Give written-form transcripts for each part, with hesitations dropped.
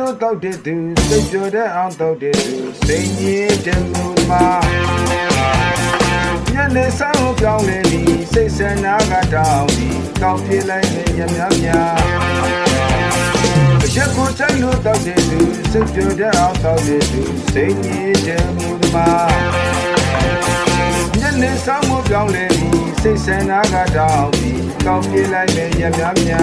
လို့တောက်တဲ့သူစိတ်ကြွတဲ့အောင်တောက်တဲ့သူစိတ်ကြီးတဲ့လူမှာညနေဆောင်ပြောင်းလေဒီစိတ်ဆန္ဒကတောင်းဒီကောက်ပြေးလိုက်နေရမြမြရက်ကိုချိုင်လို့တောက်တဲ့သူစိတ်ကြွတဲ့အောင်တောက်တဲ့သူစိတ်ကြီးတဲ့လူမှာညနေဆောင်ပြောင်းလေဒီစိတ်ဆန္ဒကတောင်းဒီကောက်ပြေးလိုက်နေရမြမြ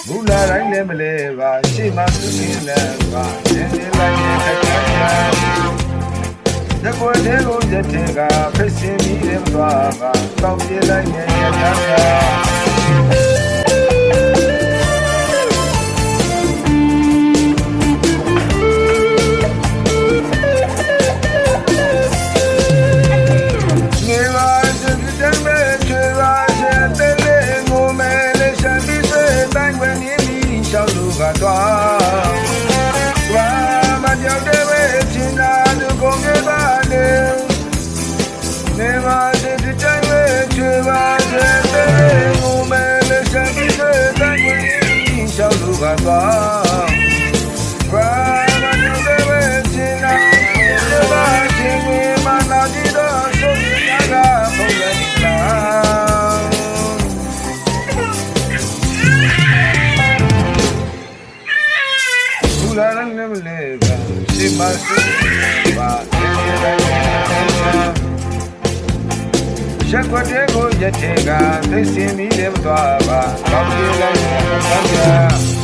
ဘူလာတိုင်းလည်းမလဲပါရှေ့မှာသူကင်းလည်းပါနေနေလိုက်နေတဲ့ခါကျရက်ွက်တဲ့ကိုရက်တဲ့ကဖက်စင်ပြီးတယ်မသွားပါတောက်ပြေးလိုက်နေရတာရက်ွက်တဲ့ကိုရက်တဲ့ကသိစင်ပြီးတယ်မသွားပါကောင်းပြေးလိုက်ပါ